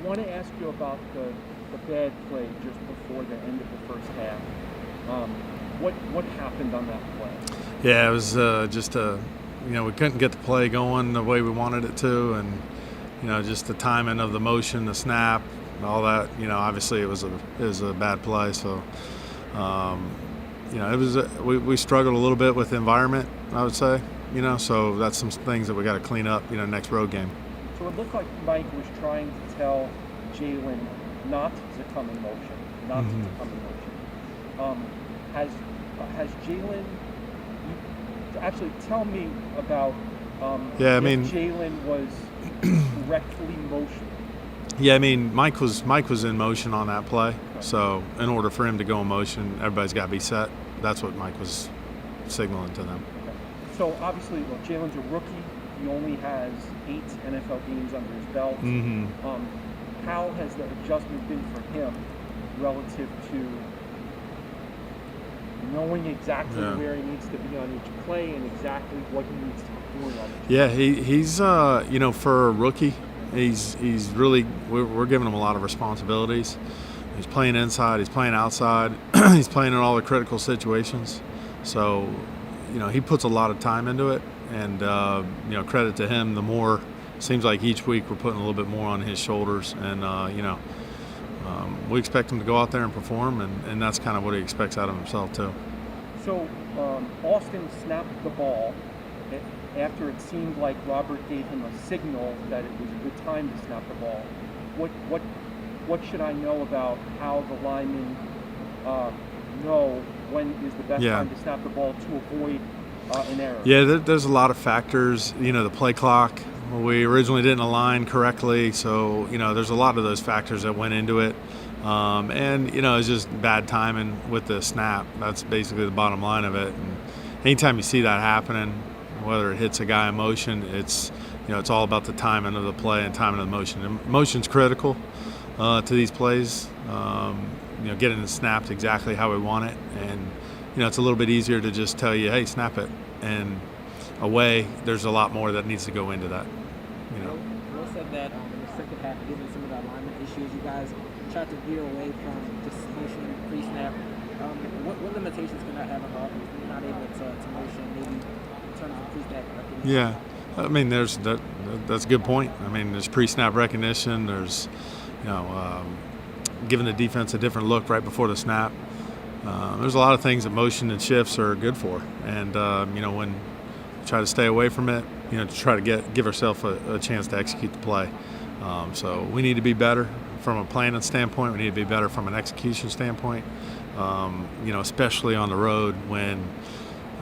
want to ask you about the bad play just before the end of the first half. What happened on that play? Yeah, it was we couldn't get the play going the way we wanted it to, and just the timing of the motion, the snap, all that. Obviously it was a bad play. So, it was we struggled a little bit with the environment, I would say. So that's some things that we got to clean up. Next road game. So it looked like Mike was trying to tell Jalen not to come in motion, not to come in motion. Has Jalen? Actually, tell me about if Jalen was correctly motioned. Yeah, Mike was in motion on that play. Okay. So in order for him to go in motion, everybody's got to be set. That's what Mike was signaling to them. Okay. So obviously, Jalen's a rookie. He only has 8 NFL games under his belt. Mm-hmm. How has the adjustment been for him relative to knowing exactly where he needs to be on each play and exactly what he needs to be doing on each play? Yeah, he's for a rookie, he's really we're giving him a lot of responsibilities. He's playing inside, he's playing outside, he's playing in all the critical situations. So, he puts a lot of time into it, and credit to him. The more seems like each week we're putting a little bit more on his shoulders, and we expect him to go out there and perform, and that's kind of what he expects out of himself too. So Austin snapped the ball after it seemed like Robert gave him a signal that it was a good time to snap the ball. What should I know about how the linemen know when is the best time to snap the ball to avoid an error? Yeah, there's a lot of factors. The play clock. We originally didn't align correctly, so there's a lot of those factors that went into it. And it's just bad timing with the snap. That's basically the bottom line of it. And anytime you see that happening, whether it hits a guy in motion, it's it's all about the timing of the play and timing of the motion. And motion's critical to these plays. Getting it snapped exactly how we want it, and it's a little bit easier to just tell you, hey, snap it, and away. There's a lot more that needs to go into that. Will said that in the second half, given some of the alignment issues, you guys tried to veer away from just motion pre-snap. What limitations can that have on offense? You're not able to motion, maybe in terms of pre-snap recognition? Yeah, that's a good point. There's pre-snap recognition. There's, giving the defense a different look right before the snap. There's a lot of things that motion and shifts are good for, and when you try to stay away from it, to try to give ourselves a chance to execute the play. So we need to be better from a planning standpoint. We need to be better from an execution standpoint. Especially on the road when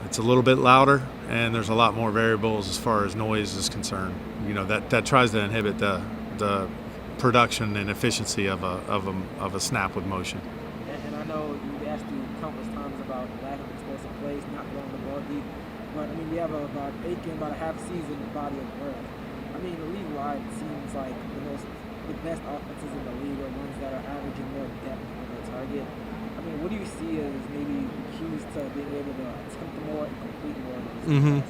it's a little bit louder and there's a lot more variables as far as noise is concerned. That tries to inhibit the production and efficiency of a snap with motion. And I know you asked you countless times about lack of explosive plays, not throwing the ball deep. But we have about a half season body of work. League-wide, it seems like the best offenses in the league are ones that are averaging more depth on their target. What do you see as maybe keys to being able to attempt more and complete more?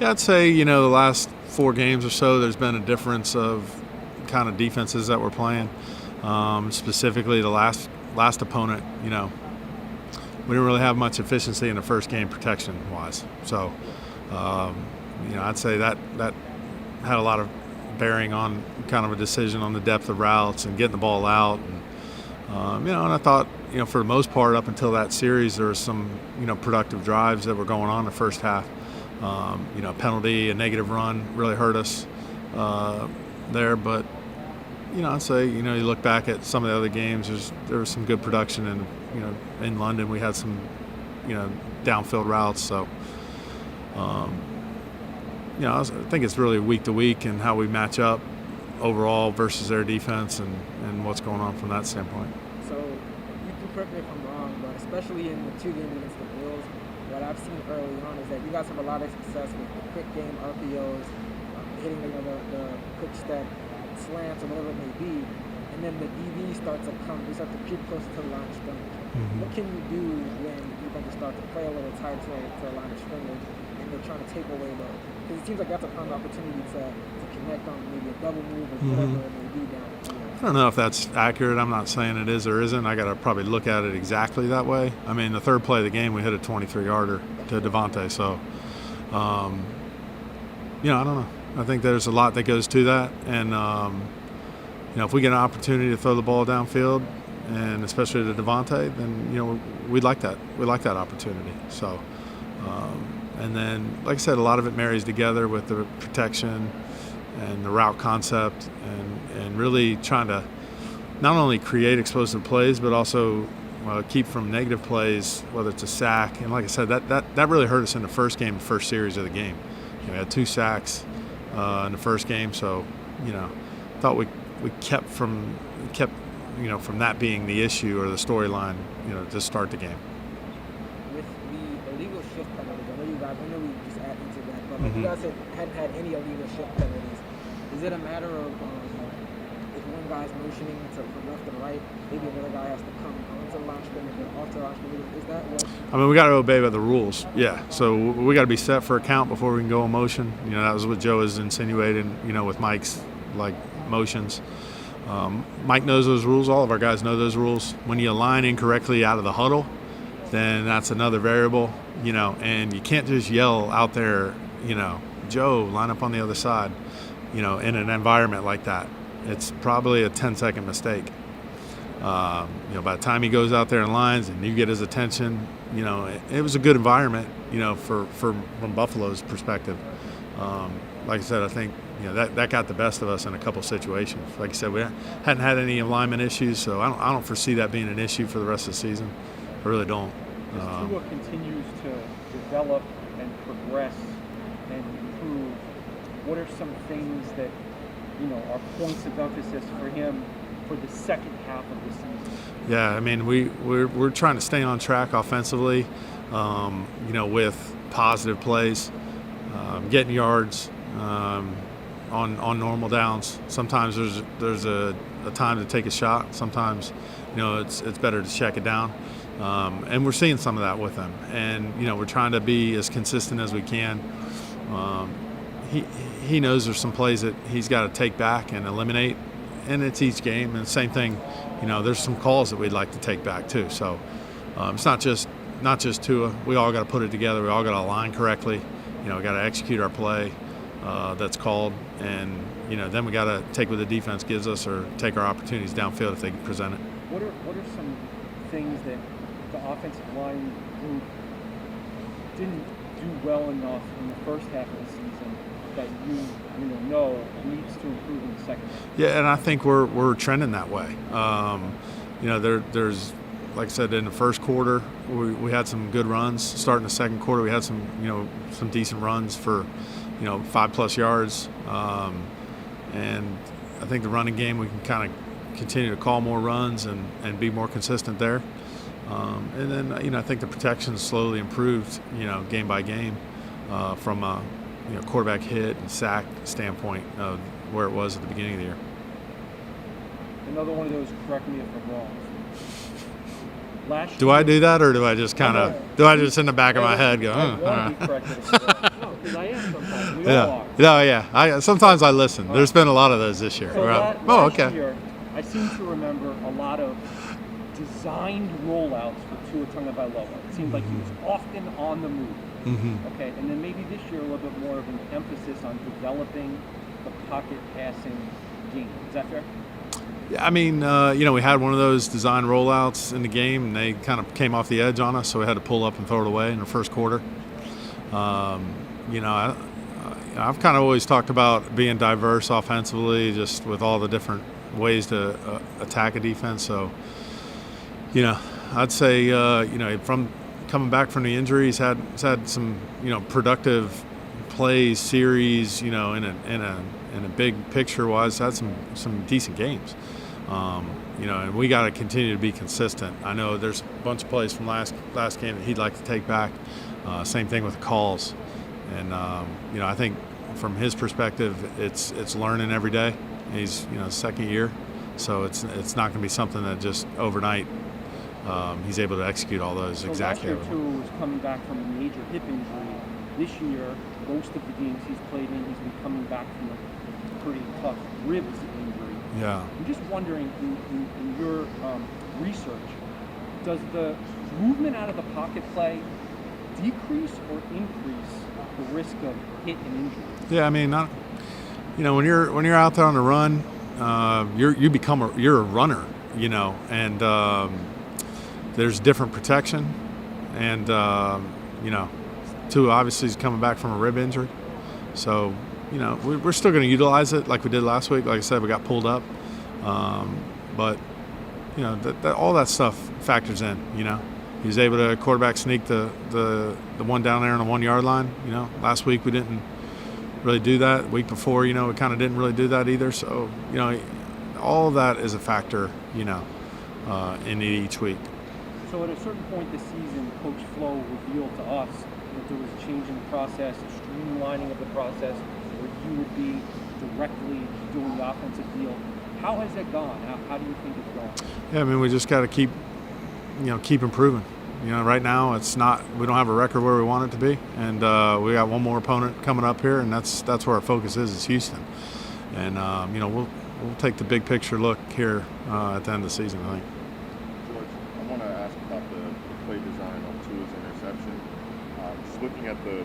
Yeah, I'd say the last 4 games or so, there's been a difference of kind of defenses that we're playing. Specifically, the last opponent, we didn't really have much efficiency in the first game protection-wise. So, I'd say that had a lot of bearing on kind of a decision on the depth of routes and getting the ball out. And I thought, for the most part, up until that series, there was some, productive drives that were going on in the first half. Penalty, a negative run really hurt us there. But, I'd say, you look back at some of the other games, there was some good production. And, in London, we had some, downfield routes. So, I think it's really week to week and how we match up overall versus their defense and what's going on from that standpoint. So you can correct me if I'm wrong, but especially in the 2 games against the Bills, what I've seen early on is that you guys have a lot of success with the quick game RPOs, hitting the quick step slants or whatever it may be, and then the DB starts to creep closer to the line of scrimmage. What can you do when you're going to start to play a little tight to the line of scrimmage and they're trying to take away because it seems like that's a prime opportunity to connect on maybe a double move or whatever it may be down the field. don't know if that's accurate. I'm not saying it is or isn't. I got to probably look at it exactly that way. I mean, the third play of the game, we hit a 23-yarder to Devontae. So, I don't know. I think there's a lot that goes to that. And, if we get an opportunity to throw the ball downfield, and especially to Devontae, then, we'd like that. We like that opportunity. So, and then, like I said, a lot of it marries together with the protection and the route concept and really trying to not only create explosive plays but also keep from negative plays, whether it's a sack. And like I said, that really hurt us in the first game, the first series of the game. We had 2 sacks in the first game, so thought we kept from that being the issue or the storyline to start the game. With the illegal shift penalties, I know we just add into that, but you guys hadn't had any illegal shift penalties. Is it a matter of if one guy's motioning from left to right, maybe another guy has to come onto the line of scrimmage or off the line of scrimmage? Is that what? I mean, we got to obey by the rules. Yeah, so we got to be set for a count before we can go in motion. That was what Joe is insinuating. With Mike's motions. Mike knows those rules. All of our guys know those rules. When you align incorrectly out of the huddle, then that's another variable. And you can't just yell out there. Joe, line up on the other side. In an environment like that, it's probably a 10-second mistake. By the time he goes out there and lines and you get his attention, it was a good environment, from Buffalo's perspective. Like I said, I think that got the best of us in a couple situations. Like I said, we hadn't had any alignment issues, so I don't foresee that being an issue for the rest of the season. I really don't. As Tua continues to develop and progress and improve, what are some things that are points of emphasis for him for the second half of the season? Yeah, I mean we're trying to stay on track offensively, with positive plays, getting yards on normal downs. Sometimes there's a time to take a shot. Sometimes it's better to check it down, and we're seeing some of that with him. And we're trying to be as consistent as we can. He knows there's some plays that he's got to take back and eliminate, and it's each game. And same thing, there's some calls that we'd like to take back too. So it's not just Tua. We all got to put it together. We all got to align correctly. We got to execute our play that's called, and then we got to take what the defense gives us or take our opportunities downfield if they present it. What are some things that the offensive line group didn't do well enough in the first half of the season that know needs to improve in the second half? Yeah, and I think we're trending that way. There's, like I said, in the first quarter we had some good runs. Starting the second quarter, we had some decent runs for 5+ yards, and I think the running game we can kind of continue to call more runs and be more consistent there. And then I think the protection slowly improved game by game from a quarterback hit and sack standpoint of where it was at the beginning of the year. Another one of those, correct me if I'm wrong. Do I do that, or do I just just in the back of my head go? I want to be corrected. No, because I am sometimes. We all are. No, yeah. Sometimes I listen. There's been a lot of those this year. So last year, I seem to remember a lot of designed rollouts for Tua Tagovailoa. It seemed like he was often on the move. Mm-hmm. Okay, and then maybe this year a little bit more of an emphasis on developing the pocket passing game. Is that fair? Yeah, I mean, we had one of those design rollouts in the game, and they kind of came off the edge on us, so we had to pull up and throw it away in the first quarter. I've kind of always talked about being diverse offensively, just with all the different ways to attack a defense. So, I'd say, from coming back from the injury, he's had some, productive plays, series, in a big picture wise, had some decent games. And we got to continue to be consistent. I know there's a bunch of plays from last game that he'd like to take back. Same thing with the calls. And, I think from his perspective, it's learning every day. He's, second year. So it's not going to be something that just overnight he's able to execute all those so exactly. Last year, too, was coming back from a major hip injury. This year, most of the games he's played in, he's been coming back from a pretty tough ribs injury. Yeah. I'm just wondering, in your research, does the movement out of the pocket play decrease or increase the risk of hit and injury? Yeah, I mean, when you're out there on the run, you're a runner, and there's different protection, and Tua obviously is coming back from a rib injury, so we're still going to utilize it like we did last week. Like I said, we got pulled up, but that all that stuff factors in. He was able to quarterback sneak the one down there on the 1 yard line. Last week we didn't really do that. The week before, we kind of didn't really do that either. So all of that is a factor, in each week. So at a certain point this season, Coach Flo revealed to us that there was a change in the process, a streamlining of the process, where you would be directly doing the offensive deal. How has that gone? How do you think it's going? Yeah, I mean, we just got to keep improving. Right now we don't have a record where we want it to be, and we got one more opponent coming up here, and that's where our focus is Houston. And we'll take the big picture look here at the end of the season, I think. George, I want to ask about the play design on Tua's interception. Just looking at the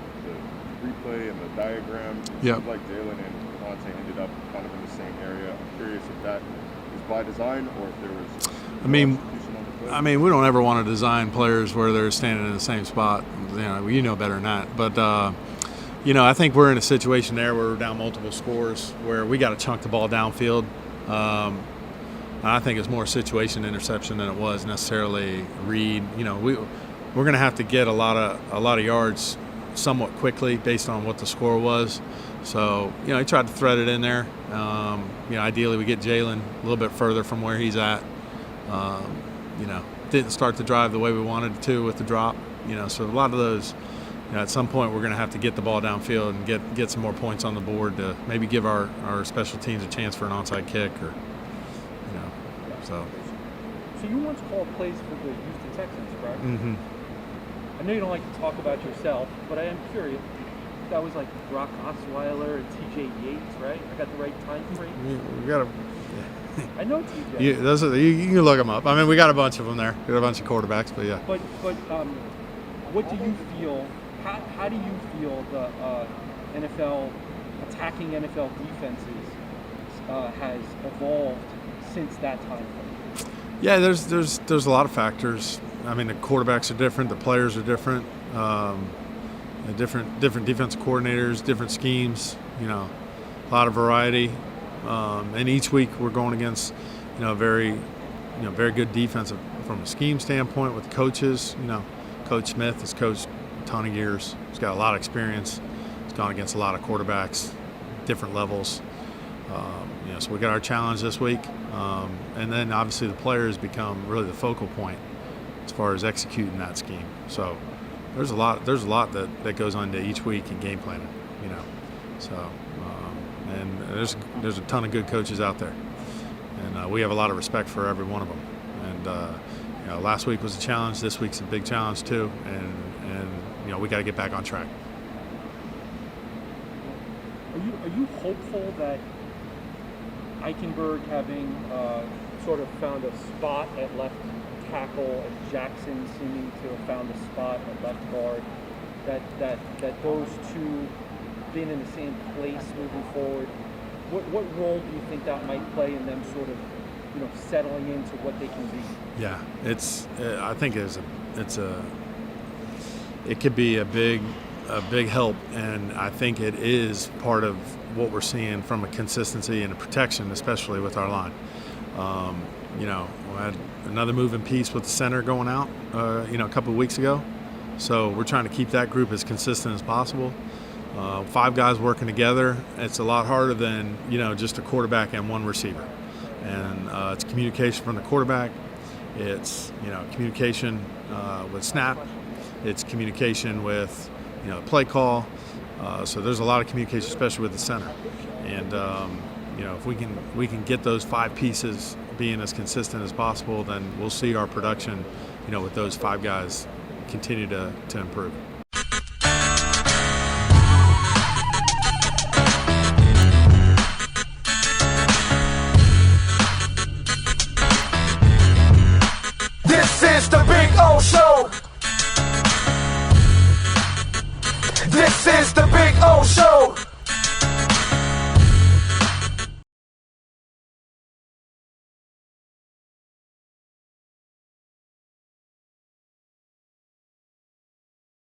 replay and the diagram, it seems like Jalen and Devontae ended up kind of in the same area. I'm curious if that is by design or if there was we don't ever want to design players where they're standing in the same spot. You know better than that. But I think we're in a situation there where we're down multiple scores, where we got to chunk the ball downfield. I think it's more situation interception than it was necessarily read. We're going to have to get a lot of yards somewhat quickly based on what the score was. So he tried to thread it in there. Ideally we get Jalen a little bit further from where he's at. Didn't start the drive the way we wanted to with the drop. So a lot of those. At some point, we're going to have to get the ball downfield and get some more points on the board to maybe give our special teams a chance for an onside kick, or So you once called plays for the Houston Texans, correct? Mm-hmm. I know you don't like to talk about yourself, but I am curious. That was like Brock Osweiler and T.J. Yates, right? I got the right time frame. We got to. I know T.J. You can look them up. I mean, we got a bunch of them there. We got a bunch of quarterbacks, but yeah. But what do you feel? How do you feel the attacking NFL defenses has evolved since that time frame? Yeah, there's a lot of factors. I mean, the quarterbacks are different, the players are different, different defensive coordinators, different schemes. A lot of variety, and each week we're going against very good defense from a scheme standpoint with coaches. Coach Smith has coached a ton of years. He's got a lot of experience. He's gone against a lot of quarterbacks, different levels. So we got our challenge this week, and then obviously the players become really the focal point as far as executing that scheme. So there's a lot that goes on to each week in game planning. So and there's a ton of good coaches out there, and we have a lot of respect for every one of them. And last week was a challenge. This week's a big challenge too, and we got to get back on track. Are you hopeful that Eichenberg, having sort of found a spot at left tackle and Jackson seeming to have found a spot at left guard, that those two being in the same place moving forward, what role do you think that might play in them sort of settling into what they can be? Yeah, I think it could be a big help, and I think it is part of what we're seeing from a consistency and a protection, especially with our line. We had another moving piece with the center going out, a couple of weeks ago. So we're trying to keep that group as consistent as possible. 5 guys working together, it's a lot harder than, just a quarterback and one receiver. And it's communication from the quarterback. It's, communication with snap. It's communication with, play call. So there's a lot of communication, especially with the center. And, if we can get those 5 pieces being as consistent as possible, then we'll see our production, with those 5 guys continue to improve. It's the Big O Show.